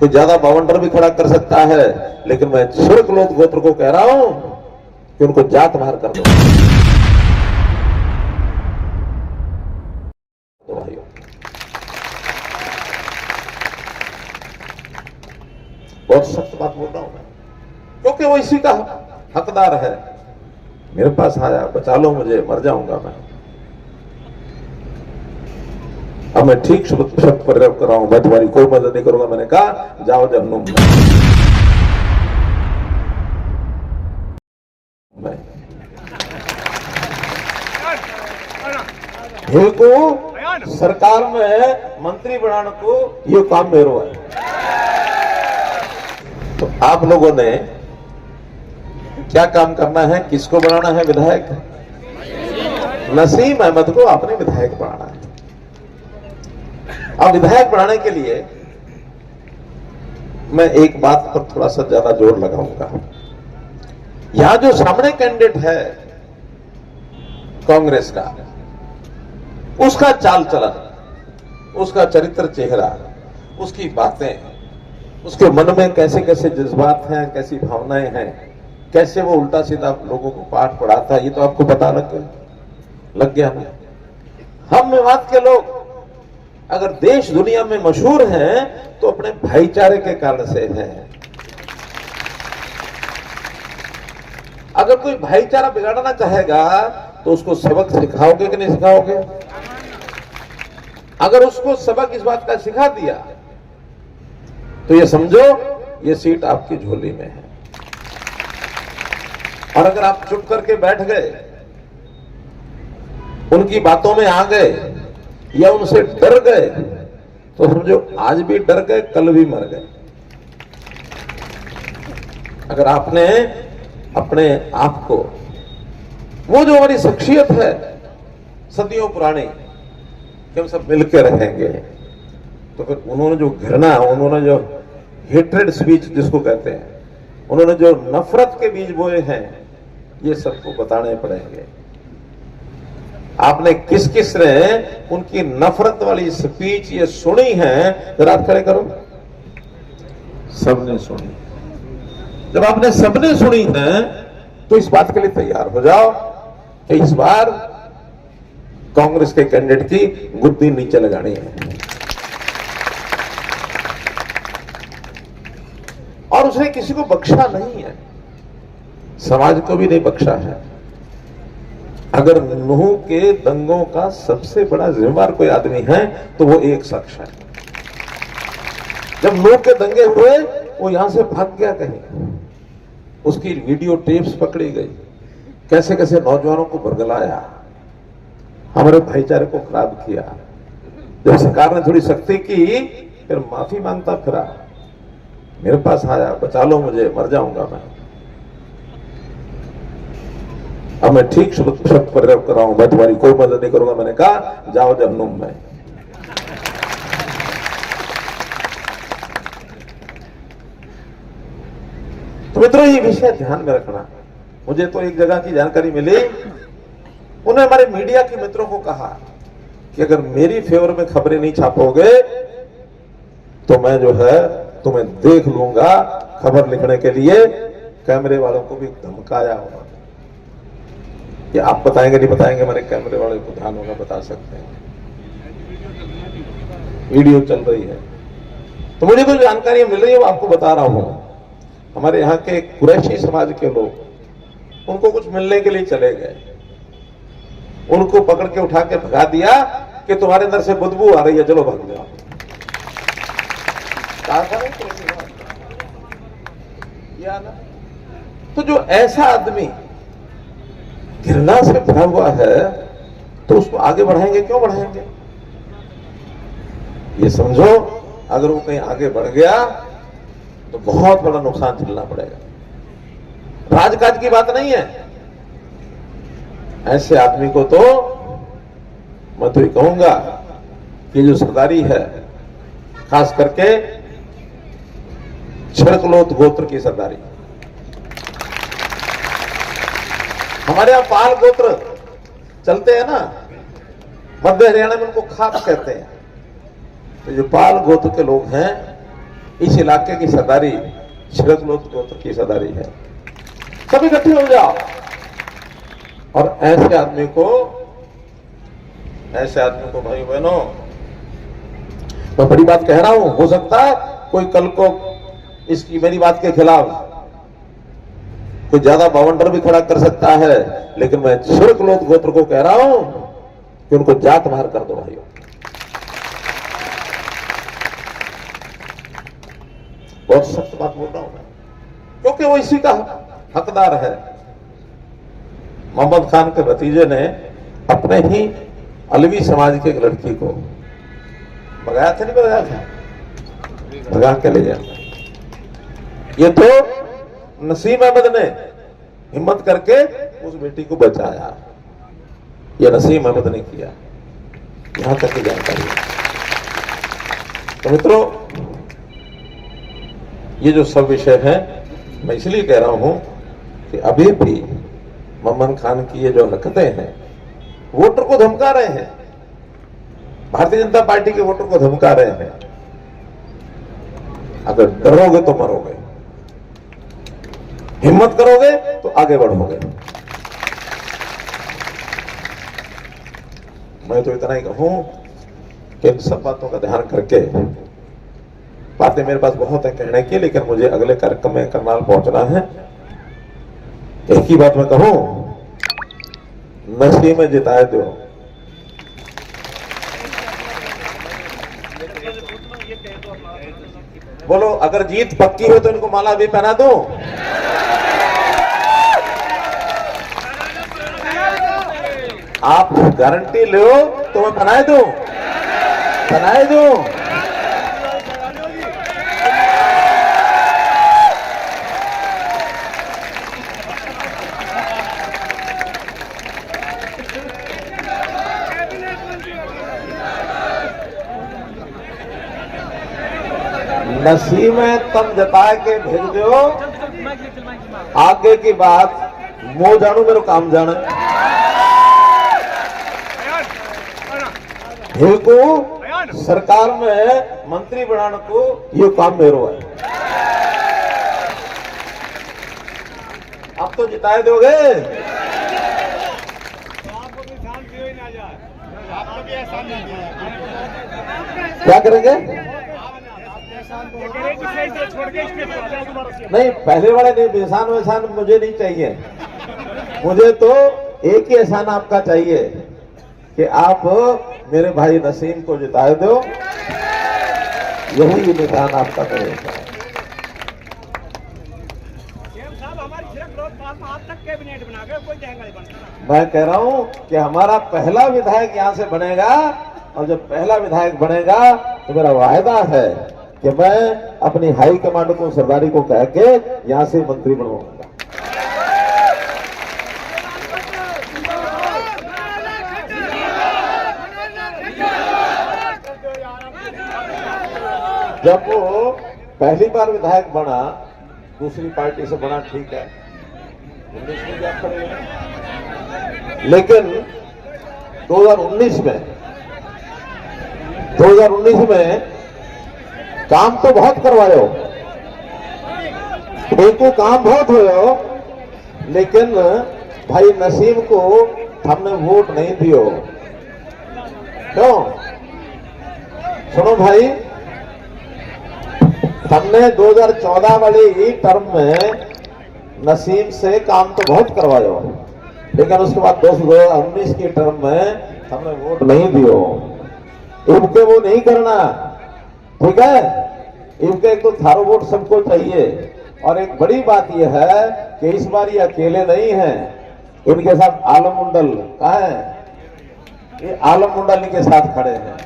कोई ज्यादा बावंडर भी खड़ा कर सकता है, लेकिन मैं छिड़कलोत गोत्र को कह रहा हूं कि उनको जात बाहर कर दो। तो भाइयों, बहुत सख्त बात बोल रहा हूं मैं, क्योंकि वो इसी का हकदार है। मेरे पास आया, बचा लो मुझे, मर जाऊंगा मैं। अब मैं ठीक शब्द प्रयोग कर रहा हूं, मैं तुम्हारी कोई मदद नहीं करूंगा। मैंने कहा जाओ जहन्नुम में। को सरकार में मंत्री बनाने को ये काम मेरो है। तो आप लोगों ने क्या काम करना है, किसको बनाना है विधायक? नसीम अहमद को आपने विधायक बनाना है। अब विधायक बनाने के लिए मैं एक बात पर थोड़ा सा ज्यादा जोर लगाऊंगा। यहां जो सामने कैंडिडेट है कांग्रेस का, उसका चाल चलन, उसका चरित्र चेहरा, उसकी बातें, उसके मन में कैसे कैसे जज्बात हैं, कैसी भावनाएं हैं, कैसे वो उल्टा सीधा लोगों को पाठ पढ़ाता है, ये तो आपको पता लग गया ना। हम मेवात के लोग अगर देश दुनिया में मशहूर हैं तो अपने भाईचारे के कारण से हैं। अगर कोई भाईचारा बिगाड़ना चाहेगा तो उसको सबक सिखाओगे कि नहीं सिखाओगे? अगर उसको सबक इस बात का सिखा दिया तो ये समझो ये सीट आपकी झोली में है। और अगर आप चुप करके बैठ गए, उनकी बातों में आ गए या उनसे डर गए, तो समझो आज भी डर गए, कल भी मर गए। अगर आपने अपने आप को, वो जो हमारी शख्सियत है सदियों पुरानी कि हम सब मिलकर रहेंगे, तो फिर उन्होंने जो घृणा, उन्होंने जो हेट्रेड स्पीच जिसको कहते हैं, उन्होंने जो नफरत के बीज बोए हैं, ये सबको बताने पड़ेंगे। आपने किस किस ने उनकी नफरत वाली स्पीच ये सुनी है, जरा आप खड़े करो। सबने सुनी। जब आपने सबने सुनी है तो इस बात के लिए तैयार हो जाओ कि इस बार कांग्रेस के कैंडिडेट की गुद्दी नीचे लगानी है। और उसने किसी को बख्शा नहीं है, समाज को भी नहीं बख्शा है। अगर नूह के दंगों का सबसे बड़ा जिम्मेदार कोई आदमी है तो वो एक शख्स है। जब नूह के दंगे हुए वो यहां से भाग गया कहीं, उसकी वीडियो टेप्स पकड़ी गई, कैसे कैसे नौजवानों को बरगलाया, हमारे भाईचारे को खराब किया। जब सरकार ने थोड़ी सख्ती की फिर माफी मांगता फिरा, मेरे पास आया, बचा लो मुझे, मर जाऊंगा मैं। अब मैं ठीक शब्द प्रयोग कर रहा हूं, मैं तुम्हारी कोई मदद नहीं करूंगा। मैंने कहा जाओ जहन्नुम में। तो मित्रों ये विषय ध्यान में रखना। मुझे तो एक जगह की जानकारी मिली, उन्होंने हमारे मीडिया के मित्रों को कहा कि अगर मेरी फेवर में खबरें नहीं छापोगे तो मैं जो है तुम्हें देख लूंगा। खबर लिखने के लिए कैमरे वालों को भी धमकाया होगा कि आप बताएंगे नहीं बताएंगे, हमारे कैमरे वाले को ध्यान होगा, बता सकते हैं, वीडियो चल रही है। तो मुझे जो जानकारी मिल रही है वो आपको बता रहा हूं। हमारे यहाँ के कुरैशी समाज के लोग उनको कुछ मिलने के लिए चले गए, उनको पकड़ के उठा के भगा दिया कि तुम्हारे अंदर से बदबू आ रही है, चलो भाग जाओ। तो जो ऐसा आदमी घृणा से भरा हुआ है तो उसको आगे बढ़ाएंगे क्यों बढ़ाएंगे? ये समझो अगर वो कहीं आगे बढ़ गया तो बहुत बड़ा नुकसान झेलना पड़ेगा। राजकाज की बात नहीं है, ऐसे आदमी को तो मैं तो ये कहूंगा कि जो सरदारी है, खास करके छिड़कलोत गोत्र की सरदारी, हमारे यहां पाल गोत्र चलते हैं ना, मध्य हरियाणा में उनको खाप कहते हैं। तो जो पाल गोत्र के लोग हैं इस इलाके की सरदारी शरद लोध गोत्र की सरदारी है। सब इकट्ठे हो जाओ और ऐसे आदमी को भाई बहनों, मैं बड़ी बात कह रहा हूं, हो सकता है कोई कल को इसकी मेरी बात के खिलाफ कोई ज्यादा बावंडर भी खड़ा कर सकता है, लेकिन मैं शरद लोध गोत्र को कह रहा हूं कि उनको जात मार कर दो भाइयों। बहुत सख्त बात बोल रहा हूं मैं, क्योंकि वो इसी का हकदार है। मोहम्मद खान के भतीजे ने अपने ही अलवी समाज की एक लड़की को भगाया था, नहीं भगाया था, भगा के ले गया। ये तो नसीम अहमद ने हिम्मत करके उस बेटी को बचाया, ये नसीम अहमद ने किया। यहां तक की जानकारी। तो मित्रों, ये जो सब विषय है, मैं इसलिए कह रहा हूं कि अभी भी मोहम्मद खान की ये जो हरकतें हैं, वोटर को धमका रहे हैं, भारतीय जनता पार्टी के वोटर को धमका रहे हैं। अगर डरोगे तो मरोगे, हिम्मत करोगे तो आगे बढ़ोगे। मैं तो इतना ही कहूं कि इन सब बातों का ध्यान करके, बातें मेरे पास बहुत है कहने की, लेकिन मुझे अगले कार्यक्रम में करनाल पहुंचना है। एक ही बात मैं कहूं, नसीम में जिताए दो। बोलो, अगर जीत पक्की हो तो इनको माला भी पहना दूं। आप गारंटी लो तो मैं बनाए दूं, बनाए दूं। नसीब में तम जता के भेज दो, आगे की बात मो जानू मेरे काम जाने। को सरकार में मंत्री बनाने को ये काम मेरो है। अब तो जिताए दोगे, क्या करेंगे? नहीं, पहले वाले नहीं, एहसान वैसान मुझे नहीं चाहिए। मुझे तो एक ही एहसान आपका चाहिए कि आप मेरे भाई नसीम को जिताए दो, यही निशान आपका करेगा। मैं कह रहा हूं कि हमारा पहला विधायक यहां से बनेगा, और जब पहला विधायक बनेगा तो मेरा वायदा है कि मैं अपनी हाई कमांड को, सरदारी को कह के यहां से मंत्री बनवाऊंगा। जब वो पहली बार विधायक बना, दूसरी पार्टी से बना, ठीक है, 19 में क्या करेगा, लेकिन 2019 में काम तो बहुत करवायो, देखो काम बहुत होयो, लेकिन भाई नसीम को हमने वोट नहीं दियो। क्यों? सुनो भाई, हमने 2014 वाली टर्म में नसीम से काम तो बहुत करवायो, लेकिन उसके बाद 2019 की टर्म में हमने वोट नहीं दियो। इनके वो नहीं करना, ठीक है? इनके एक तो थारो वोट सबको चाहिए, और एक बड़ी बात यह है कि इस बार ये अकेले नहीं हैं, इनके साथ आलम मुंडल कहाँ है? ये आलम मुंडल इनके साथ खड़े हैं।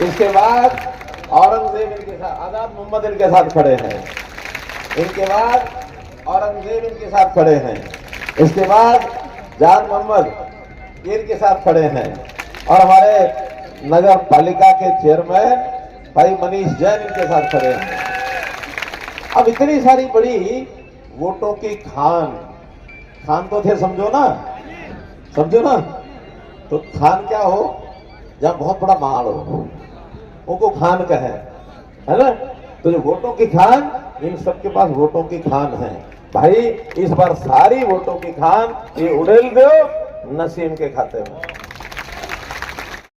इसके बाद औरंगजेब इनके साथ, आजाद मोहम्मद इनके साथ खड़े हैं। इनके बाद औरंगजेब इनके साथ खड़े हैं। इसके बाद जान मोहम्मद ये इनके साथ खड़े हैं, और हमारे नगर पालिका के चेयरमैन भाई मनीष जैन इनके साथ खड़े हैं। अब इतनी सारी बड़ी वोटों की खान तो थे, समझो ना। तो खान क्या हो, जब बहुत बड़ा माल हो, उनको खान कहे, है ना। तो जो वोटों की खान, इन सबके पास वोटों की खान है भाई। इस बार सारी वोटों की खान ये उड़ेल दो नसीम के खाते में।